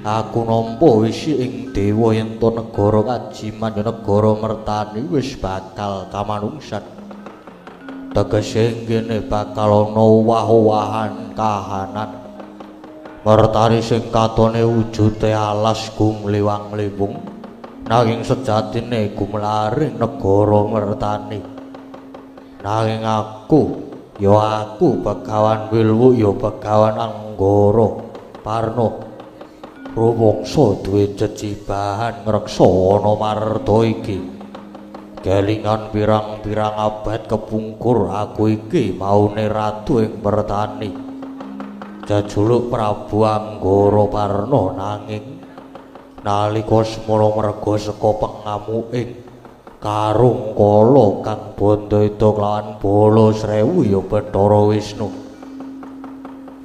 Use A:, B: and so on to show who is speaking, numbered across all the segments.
A: Aku nampa wisi ing dewa yen to negara Kajiman ya negara mertani wis bakal kamanungsan. Tegese kene bakal ana owah-owahan kahanan. Mertani sing katone wujude alas gumliwang-liwung nanging sejatine gumlaring negara mertani. Nanging aku Begawan Wilwu ya Begawan Anggara Parna. Rumangsa duwe jecibahan ngreksana marta iki. Kelingan pirang-pirang abad kepungkur aku iki maune ratu ing mertani. Jajuluk Prabu Anggara Parna nanging nalika semana merga saka pengamuking karung kala kang bandha kelawan bala srewu ya Bathara Wisnu.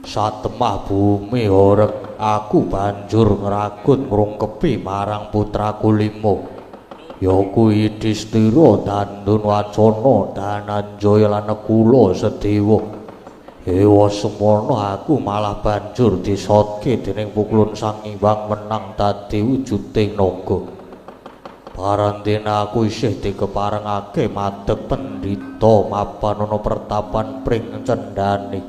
A: Satemah bumi horeg aku banjur ngragut ngrungkepi marang putraku limo yaku Yudhistira, Dandun Wacana, Dananjaya lan Kula Sedewa. Ewa semono aku malah banjur disotke dening pukulun Sang Hyang Wenang dadi wujuding naga. Parandene aku isih dikeparengake madhep pendhita mapan ana pertapan pring cendhane.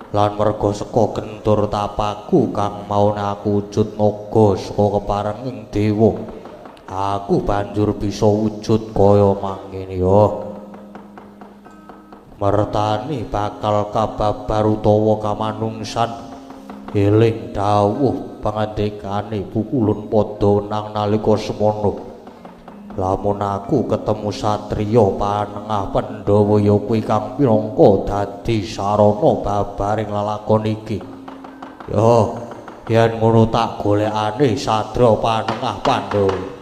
A: Lan merga saka gentur tapaku kang maune aku wujud naga saka keparenging dewa, aku banjur bisa wujud kaya mangkene ya. Mertani bakal kababar utawa kamanungsan eling dawuh pangandikane pukulun Padha nalika semono. Lamun aku ketemu satriya panengah Pandhawa ya kuwi kang pirangka dadi sarana babaring lelakon iki. Yo, yen ngono tak golekane satriya panengah Pandhawa.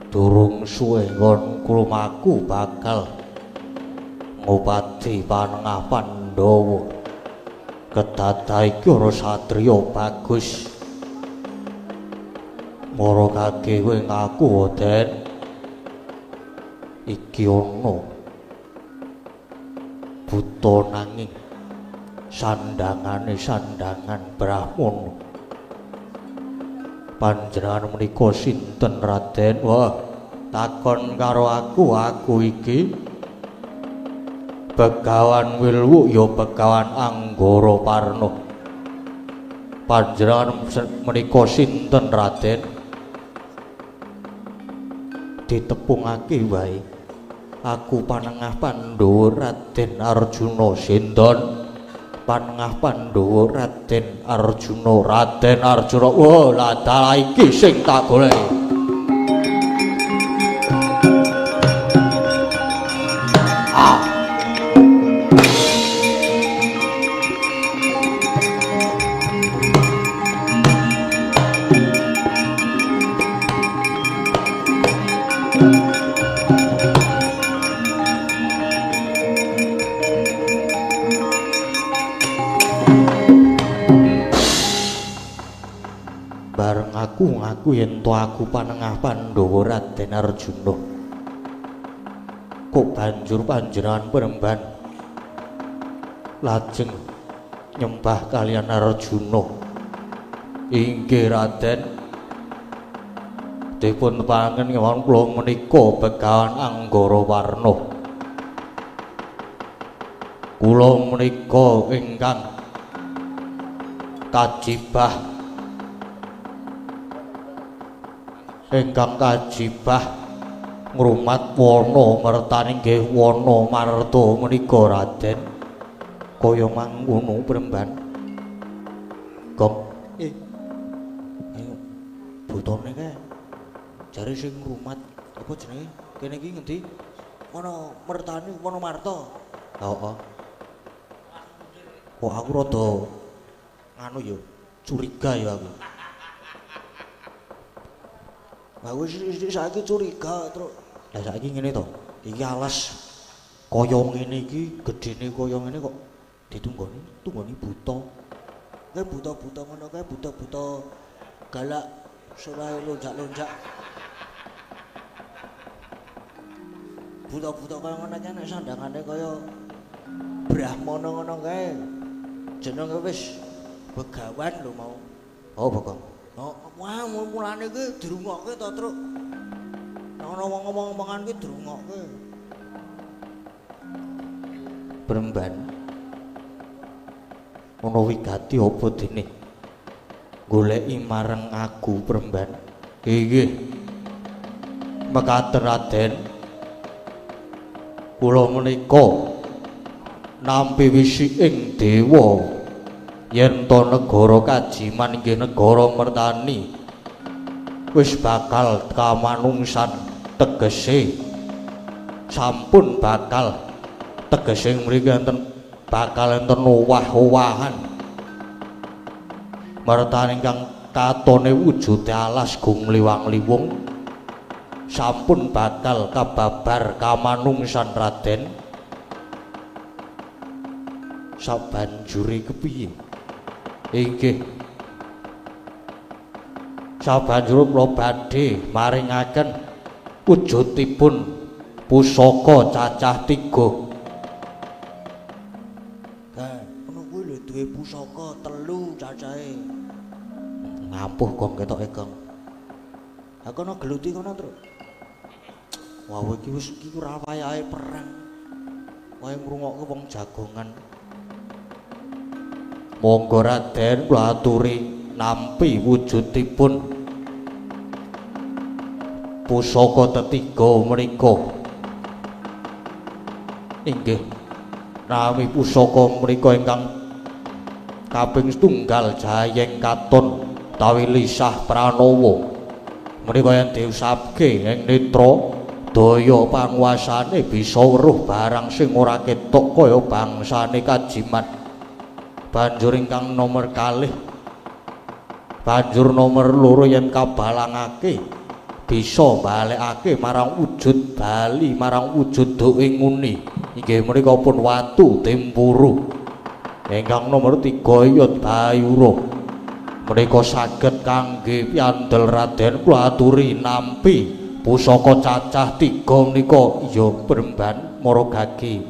A: Durung suwe ngon krumaku bakal ngobati panengah Pandhawa. Kedata iki ora satriya bagus. Mara kake kowe ngaku Den. Iki ana buta nanging sandangane sandangan Brahmana. Panjenengan menika sinten Raden? Wah, takon karo aku iki Begawan Wilwu ya Begawan Anggara Parna. Panjenengan menika sinten Raden? Ditepungake wae. Aku panengah Pandhawa Raden Arjuna Sindon. Panengah Pandhawa Raden Arjuna. Wah, lah dalah iki sing tak goleki. Ngaku yen to aku panengah Pandhawa Raden Arjuna. Kok banjur panjenengan Peremban lajeng nyembah kalian Arjuna? Inggih Raden. Dipun pangen kemawon kula menika Begawan Anggara Warna. Kula menika ingkang kajibah ngrumat wana mertaning nggih wana marta menika Raden. Kaya mangkono Premban. Gong. Butone kae. Jare sing ngrumat apa jenenge? Kene iki ngendi? Wana mertane wana marta. Heeh. Kok aku rada anu ya, curiga ya aku. Aku saiki curiga terus. Lah saiki ngene to. Iki alas kaya ngene iki, gedene kaya ngene kok tunggoni buta. Kae buta-buta ngono kae buta-buta galak surahe lonjak-lonjak. Buta-buta kaya ngono kae nek sandangane kaya Brahmana ngono kae. Jenenge wis Begawan lho mau. Oh, Bagong. Oh, wah mulane iki dirungokke to, Truk. Ana ngomong-ngomongan iki dirungokke. Premban. Ono wigati apa dene? Goleki marang aku, Premban. Nggih. Mekaten Raden. Kula menika nampi wisiking dewa. Yen to negara Kajiman inggih negara mertani wis bakal kamanungsan tegese sampun bakal tegese mriki enten bakal enten owah-owahan mertani ingkang katone wujude alas gung liwang-liwung sampun bakal kababar kamanungsan Raden. Sabanjure kepiye? Inggih. Sabanjure kula badhe maringaken wujudipun pusaka cacah 3. Nah, ngono kuwi lho duwe pusaka 3 cacahe. Ngampuh kok ketoke, Kang. Ha kono geluti kono, Truk. Wah, iki wis iki ora wayahe perang. Wae ngrungokke wong jagongan. Monggo Raden kula aturi nampi wujudipun pusaka tetiga menika. Inggih. Nami pusaka menika ingkang kaping 1 Jayeng Katon utawi Lisah Pranowo. Menika yen diusapke ing netra daya panguasane bisa weruh barang sing ora ketok kaya bangsane Kajiman. Banjur ingkang nomor kalih banjur nomor loro yen kabalangake bisa balekake marang wujud bali marang wujud doe nguni inggih menika pun watu tempuru. Ingkang nomor 3 Yot Bayura menika saged kangge piandel Raden kula aturi nampi pusaka cacah 3 menika ya Bremban Maragagi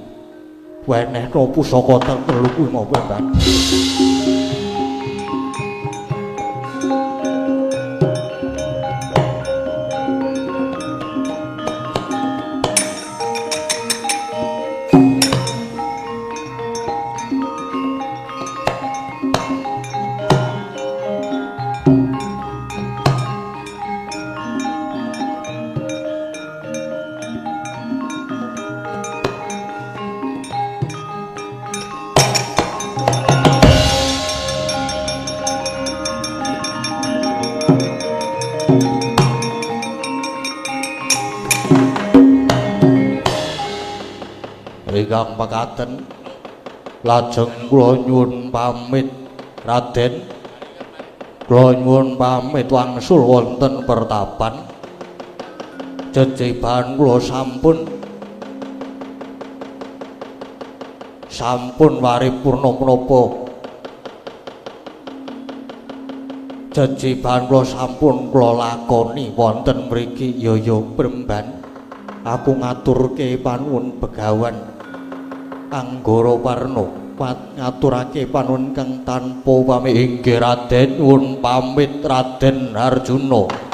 A: wenehna pusaka telu kuwi mau Bremban. Ingkang mekaten lajeng kula nyuwun pamit Raden, kula nyuwun pamit wangsul wonten pertapan. Jejeban kula sampun paripurna menapa jejeban kula sampun kula lakoni wonten mriki ya Bremban. Aku ngaturke panuwun begawan Anggara Warna ngaturake panuwun kang tanpa pamit inggih Raden nyuwun pamit Raden Arjuna.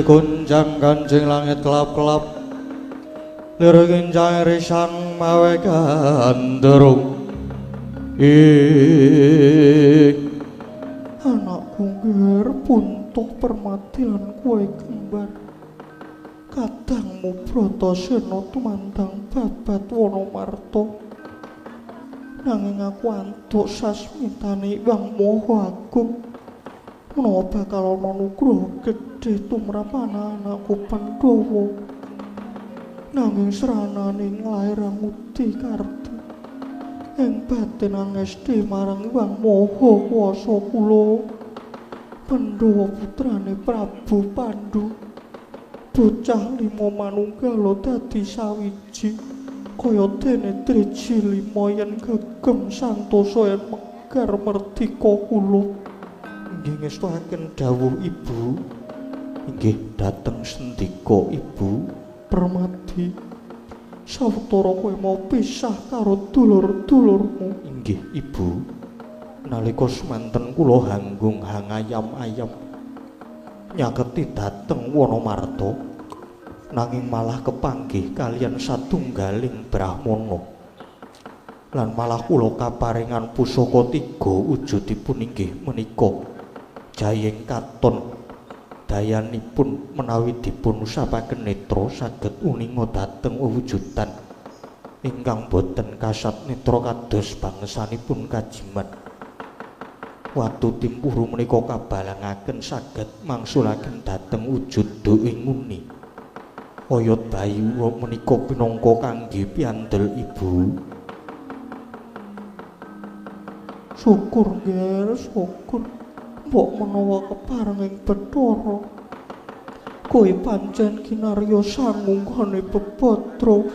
A: Kunjang Kanjeng langit kelap-kelap lireng risang mawe gandrung anakku ngger puntuh permatilan kowe kembar kadangmu Bratasena tumandang babat Wonomarta nanging aku antuk sasmitane Wang Maha Agung menawa bakal ana nugraha gedhe tumrap anakku Pandhawa nanging srananing lair ngudi karti ing batin angesti marang Wang Maha Kuwasa kula Pandhawa putrane Prabu Pandhu
B: bocah limo manunggal dadi sawiji kaya dene driji limo yen gegem santosa yen megar merdika kula. Inggih ngestuhaken dawuh Ibu. Inggih dateng sendika Ibu Permadi. Sawetara kowe mau pisah karo dulur-dulurmu. Inggih Ibu. Nalika semanten kula hanggung hangayam-ayam nyaketi dateng Wonomarta nanging malah kepanggih kalian satunggaling brahmana lan malah kula kaparingan pusaka 3 wujudipun inggih menika Jayeng Katon dayanipun menawi dipun usapaken netra saged uninga dhateng wewujudan ingkang boten kasat netra kados bangsanipun kajiman. Watu timpuru menika kabalangaken saged mangsulaken dhateng wujud ing nguni. Oyot bayu menika pinangka kangge piandel Ibu. Syukur nggih, syukur. Mbok menawa kepareng ing Bathara. Kowe pancen kinarya sangunggane bebatra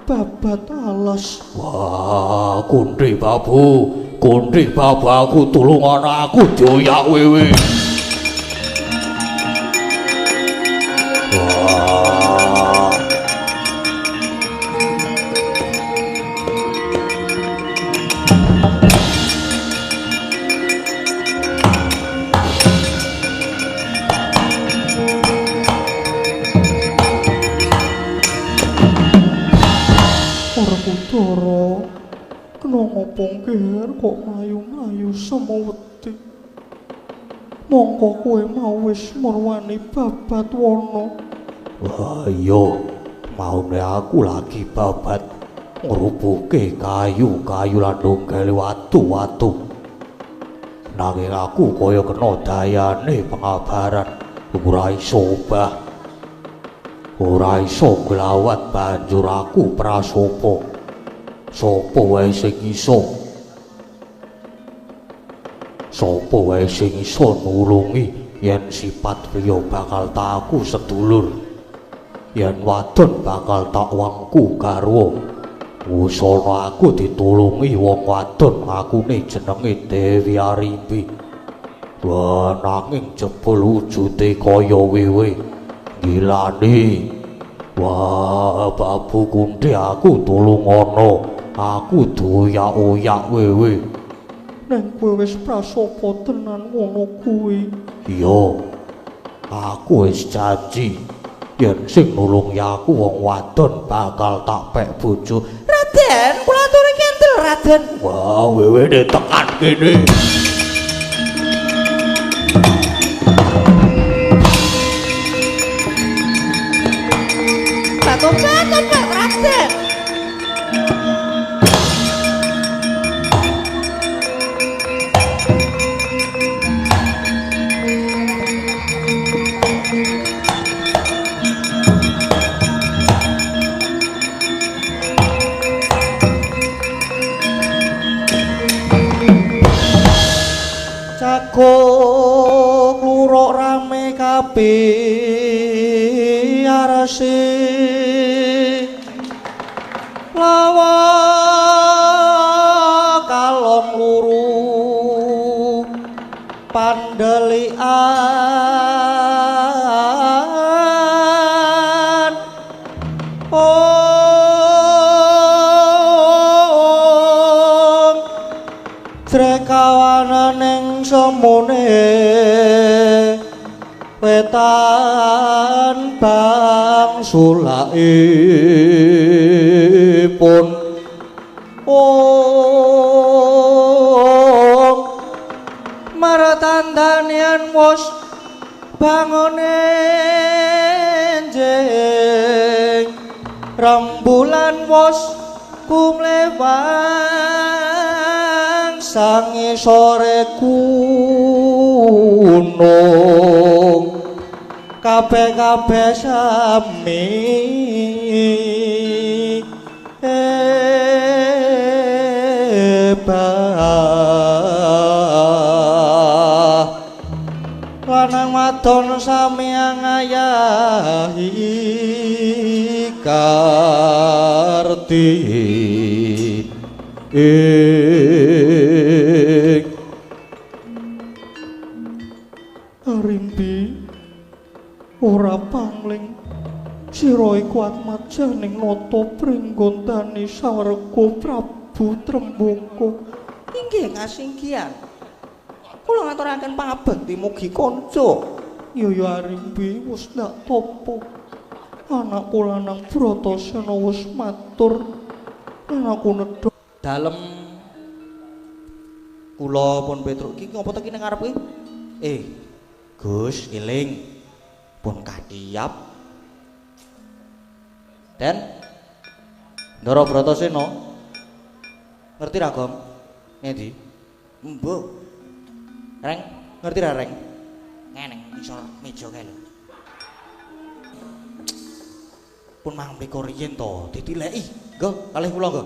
B: babat alas.
A: Wah, Kunthi Babu. Kunthi Babu aku tulungan aku dioyak wewe. Wah.
B: Ora Kudara. Kena ngopo nger kok mlayu-mlayu semaweti. Mongko kowe mau wis merwani babat wana.
A: Wah iya, maune aku lagi babat ngrubuhke kayu-kayu lan nunggale watu-watu. Nanging aku kaya kena dayane pengabaran ora iso obah. Ora iso glawat banjur aku prasapa. Sapa wae sing iso? Sapa wae sing iso nulungi yen sifat priya bakal tak aku sedulur. Yen wadon bakal tak wangku garwa. Wusana aku ditulungi wong wadon ngakune jenenge Dewi Arimbi. Wah nanging jebul wujude kaya wewe. Gilane. Wah Babu Kunthi aku tulungono. Aku doyak-oyak wewe.
B: Neng kowe wis prasapa tenan ngono kuwi?
A: Iya. Aku wis janji yen sing nulungi aku wong wadon bakal tak pek bojo.
C: Raden, kula aturi kentel Raden.
A: Wah, wewe tekan kene.
C: Banget Pak Raden.
B: Jago kluruk rame kabeh arase lawa kalong luru pandelian Trekawanan ing semone wetan bang sulaipun maratandanian wos bangone jeng rembulan wos kumlewang sangi sore gunung kabeh-kabeh sami bah lanang wadon samyang ayahi karti Arimbi ora pangling sira iku atmat janing nata pringgondani sawerga Prabu Trembaka.
C: Inggih ngasinggihan. Kula ngaturaken pangabekti mugi kanca.
B: Ya Arimbi wis ndak topo. Anakku lanang Bratasena wis matur anakku nedha
C: Dalem kula pun Petruk iki ngopo to ki ning ngarep ki? Gus eling pun kadhiap. Den Ndara Bratasena ngerti ra, Gom? Ngendi? Mbok. Reng, ngerti ra, Reng? Ngeneng isor meja kae lho. Pun mang mriko riyen to ditileki. Nggo, kalih kula nggo.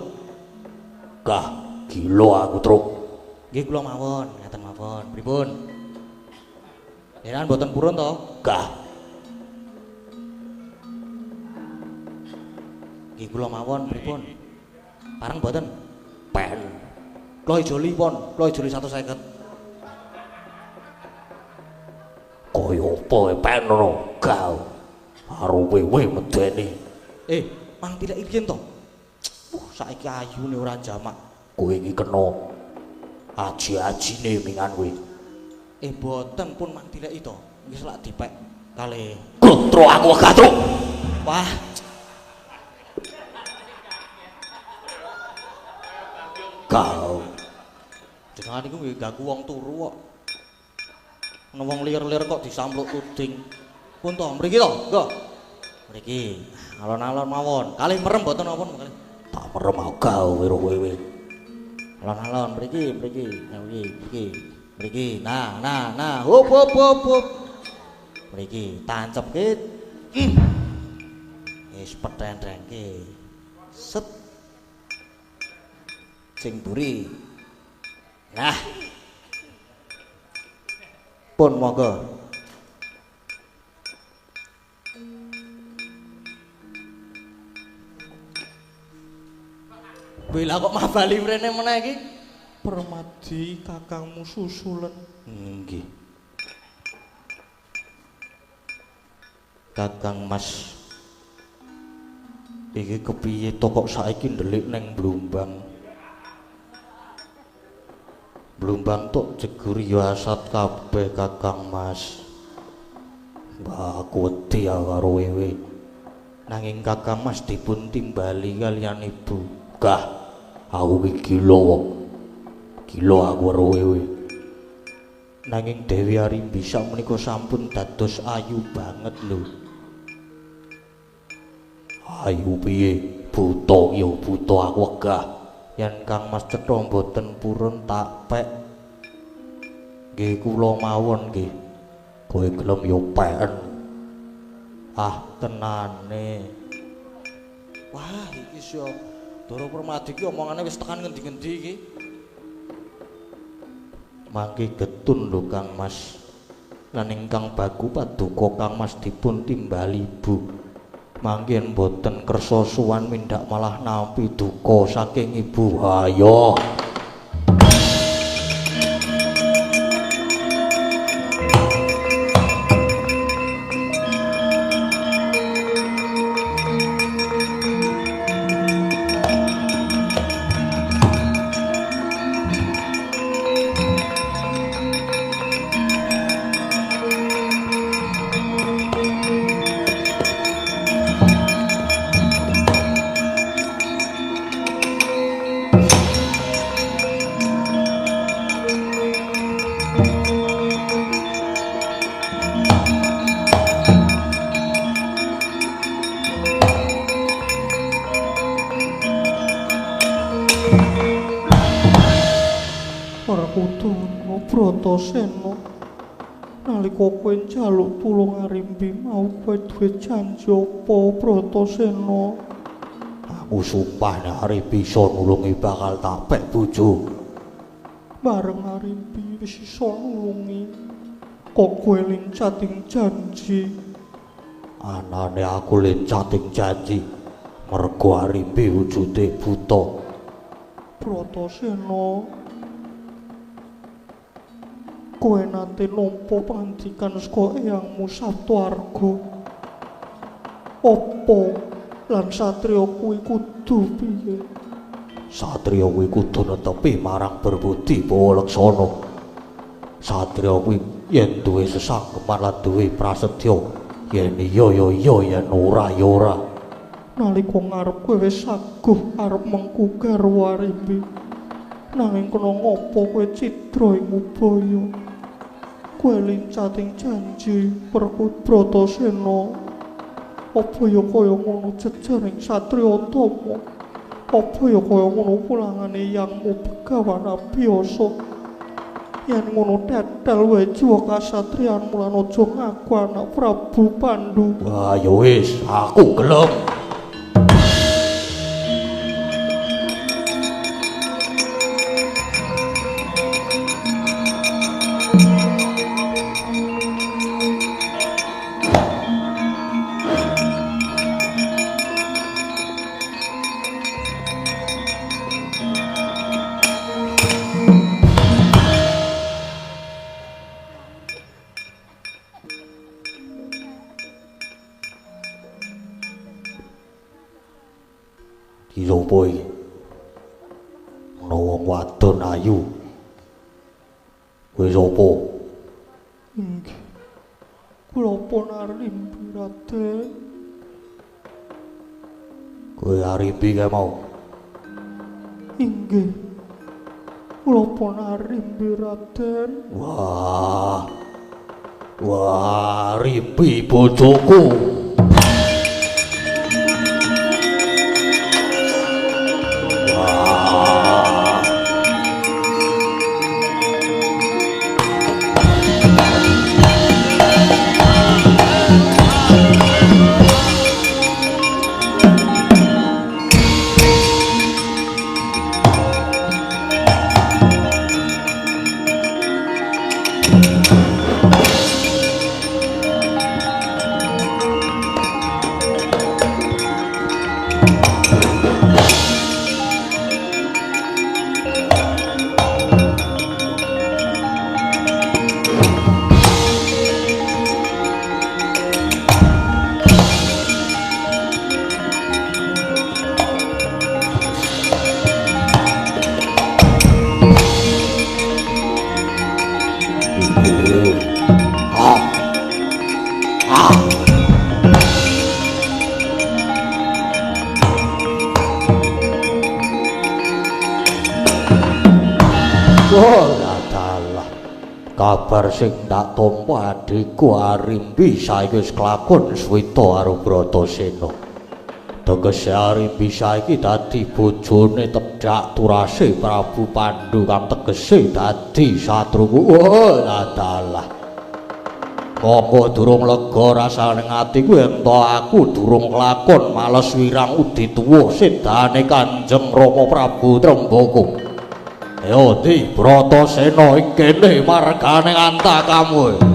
A: Gah, gila aku truk.
C: Nggih kula mawon, ngaten mawon. Pripun? Jenengan mboten purun to?
A: Gah,
C: Nggih kula mawon, pripun? Pareng mboten?
A: pen.
C: Kula ijoli pon, kula ijoli 150.
A: Kaya apa pen ngono? Gah. Karo wewe medeni.
C: Mang tileki piyen to? Saiki ayune ora jamak.
A: Kowe iki kena aji-ajine mingan kowe.
C: Boten pun mang tileki to. Wis lak dipek kalih.
A: Glotro aku wegah truk.
C: Wah.
A: Kau
C: Jenengan iku nggih gagu wong turu kok. Ana wong liar-liar kok disampluk tuding. Pun to, mriki to, nggo. Mriki. Alon-alon mawon. Kalih merem mboten napa kalih.
A: tak merem aku kau karo wewe.
C: Alon-alon mriki. Mriki. Nah. Hop. Mriki tancepke. Wis petentengke. Set. Sing buri. Nah. Pun monggo. Bila kok mah bali mrene meneh iki?
B: Permadi kakangmu susulen.
C: Nggih. Kakang Mas. Iki kepiye to kok saiki ndelik ning Blumbang? Blumbang tok jegur ya asat kabeh Kakang Mas.
A: Mbah aku wedi karo wewe.
C: Nanging Kakang Mas dipun timbali kalian ibu.
A: Gah, aku iki gila wong. Gila aku karo wewe.
C: Nanging Dewi Arimbi sakmenika sampun dados ayu banget lho.
A: Ayu piye? Buta ya buta aku wegah.
C: Yen Kang Mas cetha mboten purun tak pek. Nggih kula mawon nggih.
A: Kowe gelem ya peken.
C: Ah tenane. Wah iki syo Dara Permadi iki omongane wis tekan ngendi-ngendi iki. Mangke getun lho Kang Mas. Lan ingkang bagu paduka Kang Mas dipun timbali ibu. Mangke mboten kersa suwan mindak malah nampi duka saking ibu.
A: Ayo.
B: Prabu Bratasena nalika kowe njaluk tulung Arimbi mau kowe duwe janji apa Bratasena?
A: Aku sumpah nek arep bisa nulungi bakal tak pek bojo.
B: Bareng Arimbi wis iso nulungi kok kowe lincating janji.
C: Anane aku lincating janji mergo Arimbi wujude buta.
B: Bratasena, kowe nate nampa pangandikan saka eyangmu Sabtuarga. Apa lan satriya kuwi kudu piye?
C: Satriya kuwi kudu netepi marang berbudi Bawalaksana. Satriya kuwi yen duwe sesanggeman lan duwe prasetya, yen iya ya iya, yen ora ya ora.
B: Nalika ngarep kowe wis saguh arep mengku garwa Arimbi, nanging kena ngopo kowe cidra ing Ubaya? Kowe lincating janji perkut Bratasena. Apa ya kaya ngono jejaring satriya Tama? Apa ya kaya ngono pulangane yangmu Begawan Abiyasa? Yen ngono tetel wae jiwa kasatriyanmu lan aja ngaku anak Prabu Pandhu.
C: Wah ya wis, aku gelem. Sapa iki? Ana wong wadon ayu. Kowe sapa?
B: Inggih. Kula pun Arimbi Raden.
C: Kowe Arimbi kae mau?
B: Inggih. Kula pun Arimbi Raden.
C: Wah. Wah, Arimbi bojoku. Kabar sing tak tampa adikku Arimbi saiki wis kelakon suwita karo Bratasena. Tegese Arimbi saiki dadi bojone tedhak turase Prabu Pandhu kang tegese dadi satruku. Oh, ladalah. Monggo durung lega rasane atiku yen to aku durung kelakon males wirang udi tuwuh sedane Kanjeng Rama Prabu Trembaka. Yo di Bratasena iki kene margane antakamu.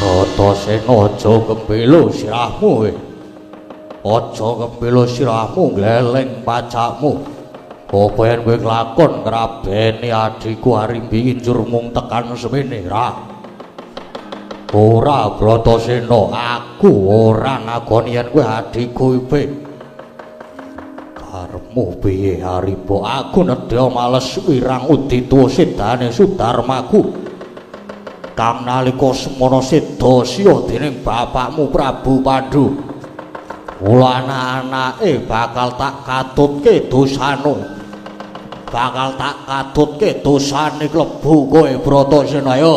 C: Bratasena aja kembelo sirahmu. Aja kembelo sirahmu gleleng pacakmu. Apa yen kowe nglakon ngrabeni adikku Arimbi injur mung tekan semene ra. Ora Bratasena, aku ora ngakoni yen kowe adikku iki. Karep
A: Karepmu piye Haribo? Aku nedya males wirang udituwa sedane Sudarmaku. Kang nalika semana seda siya dening bapakmu Prabu Pandhu. Mula anake bakal tak katutke dosane. Bakal tak katutke dosane klebu kowe Bratasena ya.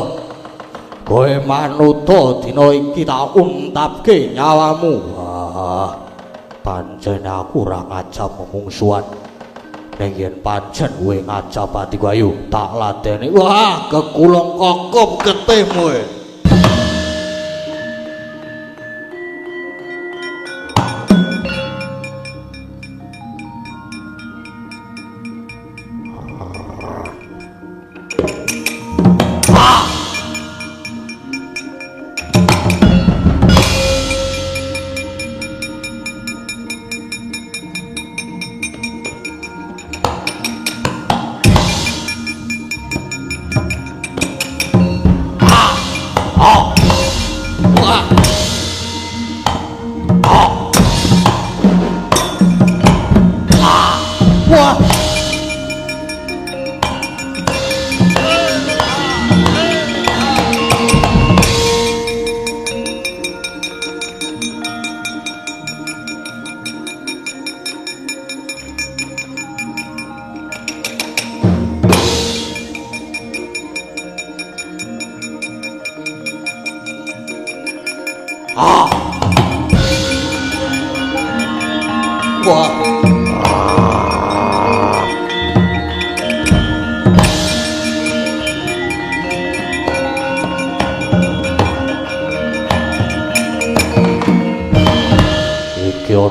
A: Kowe manuta dina iki tak untapke nyawamu. Wah, pancen aku ora ngajab memungsuhan. Ning yen pancen kowe ngajab atiku ayo tak ladeni. Wah, kekulong kokop getihmu.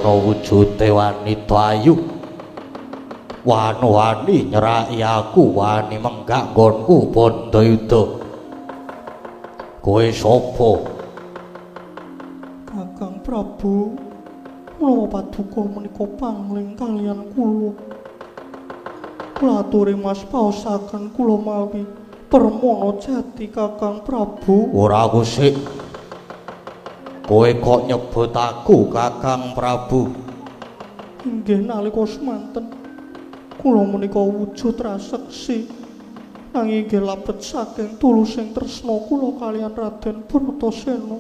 A: Wujute wanita ayu wani nyeraki aku wani menggak nggonku Bandayuda. Kowe sapa?
B: Kakang Prabu, kula paduka menika pangling kalian kula. Kula aturi mas paosaken kula mawi permana jati Kakang Prabu.
A: Ora kusik. Kowe kok nyebut aku Kakang Prabu?
B: Inggih nalika semanten kula menika wujud raseksi nanging inggih labet saking tulusing tresna kula kaliyan Raden Bratasena.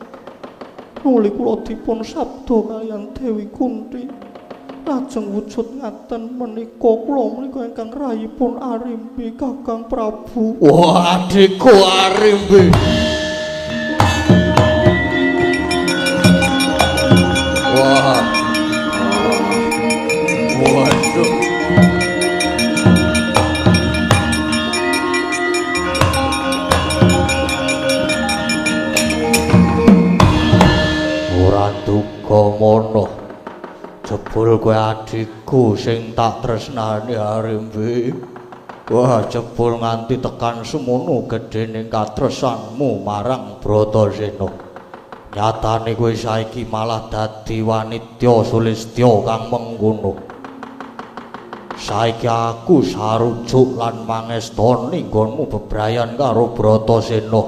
B: Nuli kula dipun sabda kaliyan Dewi Kunti lajeng wujud ngaten menika kula menika ingkang rayipun Arimbi Kakang Prabu.
A: Wah, adikku Arimbi. Wah. Waduh. Ora duka mono. Jebul kowe adikku sing tak tresnani Arimbi. Wah, jebul nganti tekan semono gedhening katresanmu marang Bratasena. Nyatane kowe saiki malah dadi wanita sulistya kang mengkono. Saiki aku sarujuk lan mangestoni nggonmu bebrayan karo Bratasena.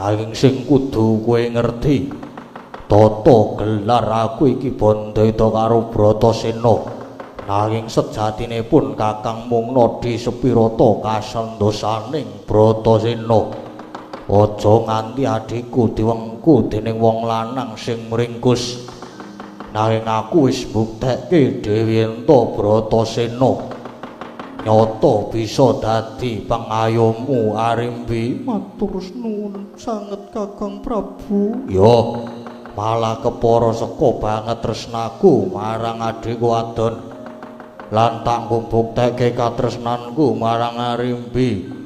A: Nanging sing kudu kowe ngerti, tata gelar aku iki Bandayuda karo Bratasena. Nanging sejatine pun Kakang mung nadi sepirata kasendosaning Bratasena. Aja nganti adikku diwengku dening wong lanang sing mringkus. Nanging aku wis buktekke Dewi Enta Bratasena nyata bisa dadi pangayommu Arimbi.
B: Matur nuwun sanget Kakang Prabu.
A: Yo, malah kepara seka banget tresnaku marang adikku wadon. Lan tak mbuktekke katresnanku marang Arimbi.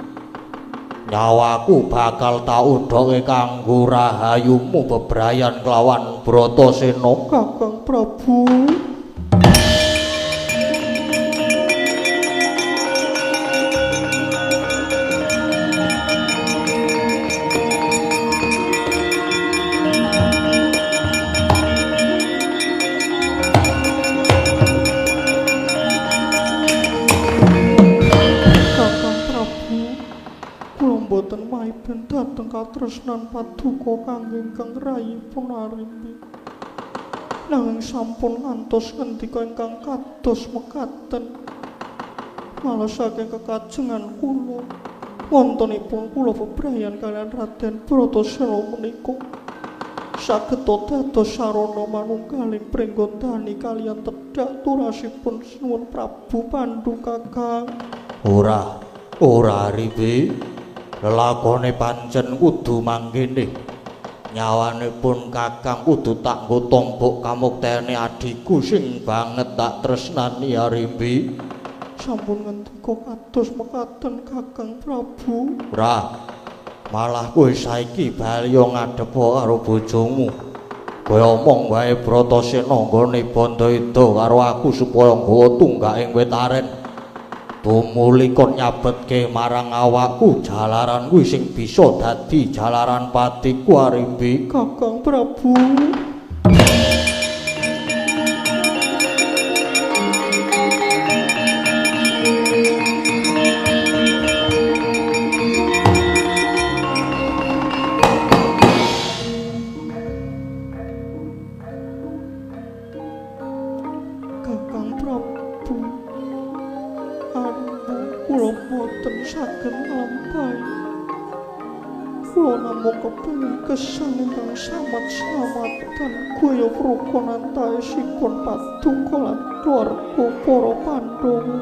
A: Nyawaku bakal tak udhoke kanggo rahayumu bebrayan kelawan Bratasena.
B: Kakang Prabu. Boten maipun dhateng katresnan paduka kangge ingkang rayipun Arimbi. nanging sampun ngantos ngendika ingkang kados mekaten. Malah saking kekajengan kula wontenipun kula bebrayan kalian Raden Bratasena menika saged dados sarana manunggaling pringgondani kaliyan tedhak turasipun nuwun Prabu Pandhu Kakang.
C: Ora Ribi, lelakone pancen kudu mangkene. Nyawanipun Kakang kudu tak nggo tombok kamuktene adiku sing banget tak tresnani Ribi.
B: Sampun ngendika kados mekaten Kakang Prabu.
C: Malah kowe saiki bali ngadhep karo bojomu. Kowe omong wae Bratasena nggone Bandayuda karo aku supaya nggawa tunggaking wit aren. Tumuli kon nyabetke marang awakku jalaran kuwi sing bisa dadi jalaran patiku Arimbi.
B: Kakang Prabu. Kepengin kesan ingkang samat-samatan gaya rukunan taesipun paduka lan keluarga para Pandhawa.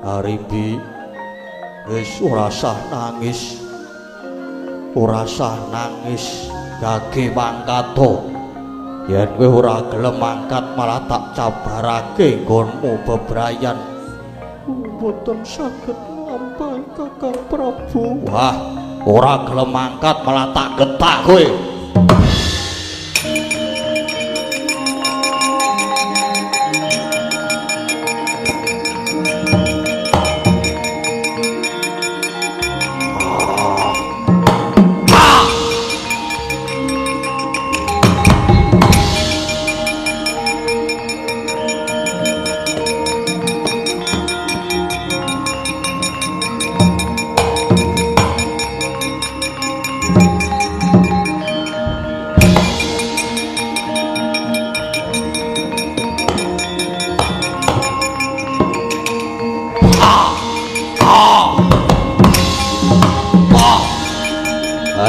C: Arimbi, wis ora sah nangis, gage mangkato. Yen kowe ora gelem mangkat malah tak cabarake nggonmu bebrayan.
B: Mboten saged lampahi Kakang Prabu.
C: Wah, ora gelem mangkat malah tak getak kowe.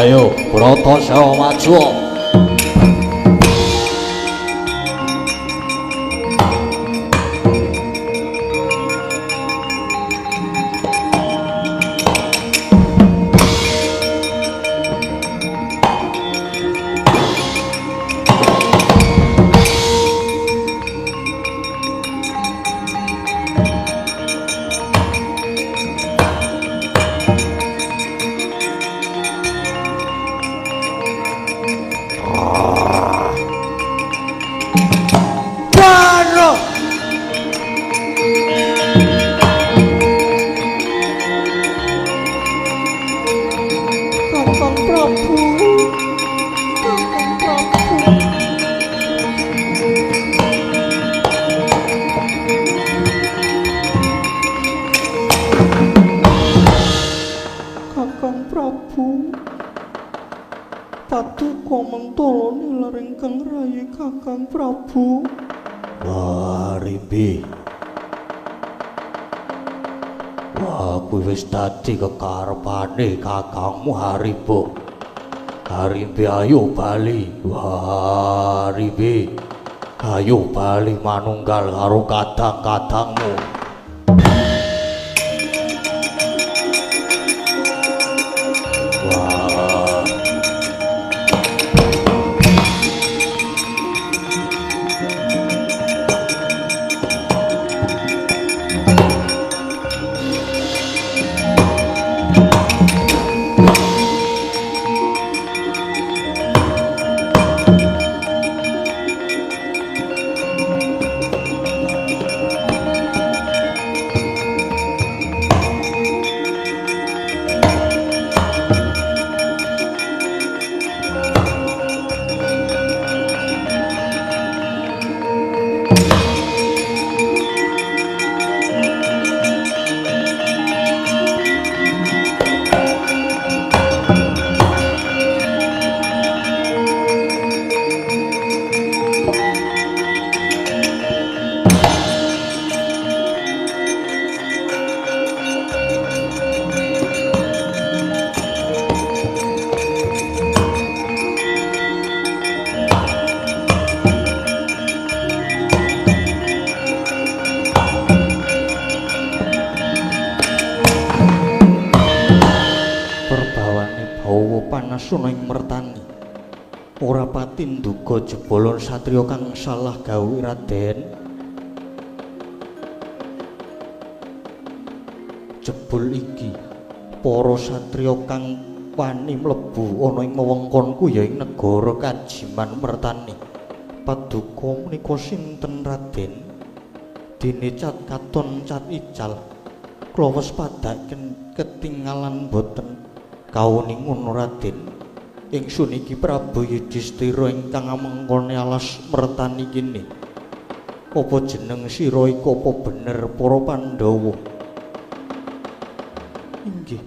C: Ayo, Bratasena maju.
B: Kakang Prabu.
C: Wah, Rimbi. Wah, kuwi wis dadi kekarepane kakangmu Haribo. Harimbi ayo bali. Wah, Rimbi. Ayo bali manunggal karo kadang-kadangmu. ingsun ing mertani. Ora pati nduga jebolon satriya kang salah gawe Raden. Jebul iki para satriya kang wani mlebu ana ing wewengkonku ya ing negara Kajiman Mertani. Paduka menika sinten Raden? Dene Cat Katon Cat Ical. Kula wis padaken ketinggalan boten kauningun Raden. Ingsun iki Prabu Yudhistira ingkang amengkone alas Mertani kene. Apa jeneng sira iku apa bener para Pandhawa? Inggih,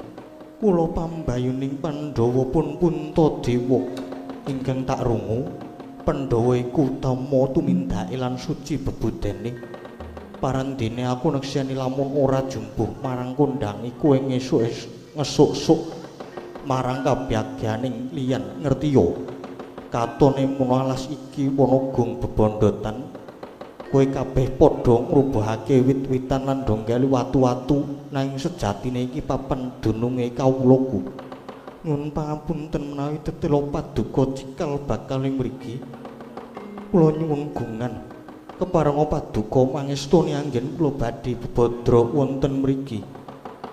C: kula pambayuning Pandhawa pun Puntadewa. Ingkang tak rungu, Pandhawa iku utama tumindake lan suci bebudene. Parandene aku nekseni lamun ora jumbuh marang kondhang iku ing ngesuk-esuk marang kabagyaning liyan ngertiya. Katone munalas iki wanagung bebondotan. Kowe kabeh padha ngrubuhake wit-witan lan donggali watu-watu nanging sejatine iki papan dununge kawulaku. Nyuwun pangapunten menawi tetela paduka cikal bakal ing mriki. Kula nyuwun gungan keparenga paduka mangestuni anggen kula badhe bebadra wonten mriki.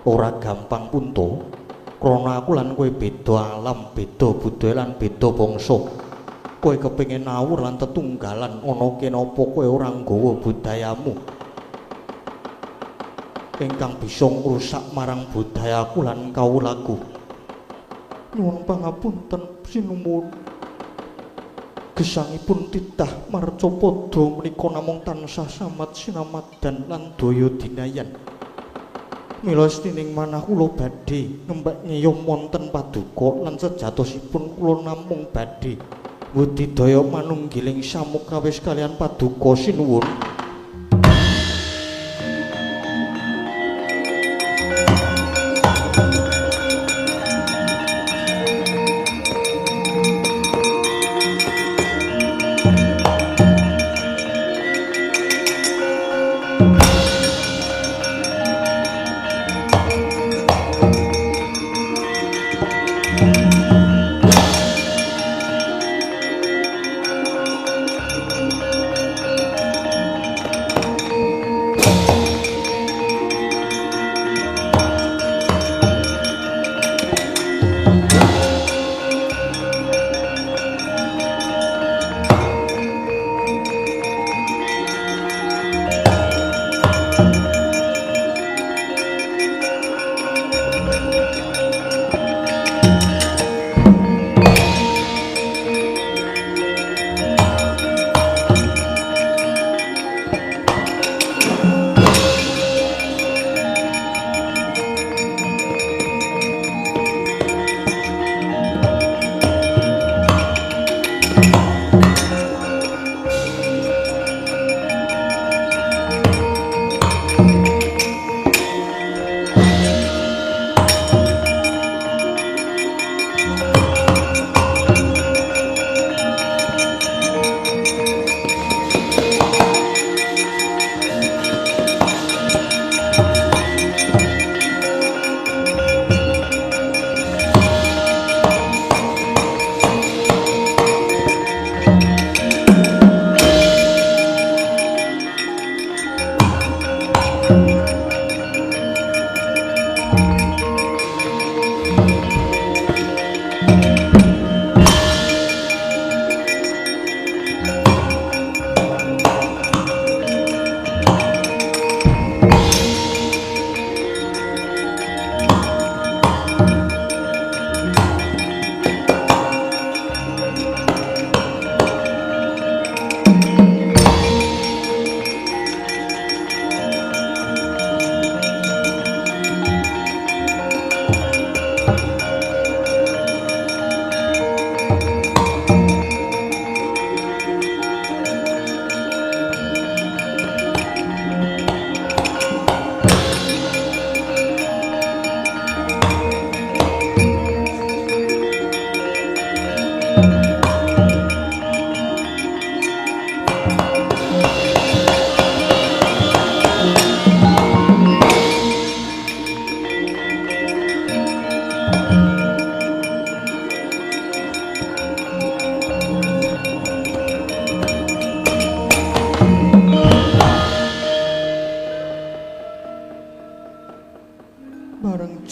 C: Ora gampang Punta, krana aku lan kowe beda alam, beda budaya lan beda bangsa. Kowe kepengin nawur lan tetunggalan ana kene apa kowe ora nggawa budayamu ingkang bisa ngrusak marang budayaku lan kawulaku. Nyuwun pangapunten sinuwun. Gesangipun titah Marcapada menika namung tansah samat sinamadan lan daya dinayan. Mila stining manah kula badhe ngembak ngeyom wonten paduka lan sejatosipun kula namung badhe budidaya manunggiling samukawis kalian paduka sinuwun.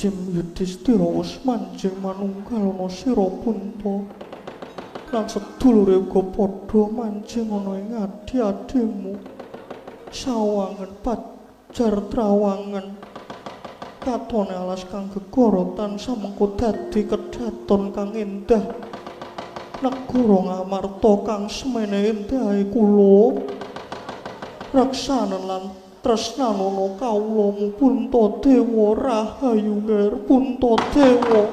B: Ijem Yudhistira wis manjing manunggal ana sira Punta. Lan sedulure uga padha manjing ana ing adi-adimu. Sawangen Pajar Trawangen. Katone alas kang gegara tansah mengko dadi kedaton kang endah. Negara Ngamarta kang semene endahe kula. Raksanen lan tresnanono kawulamu Puntadewa Rahayu Nger Puntadewa.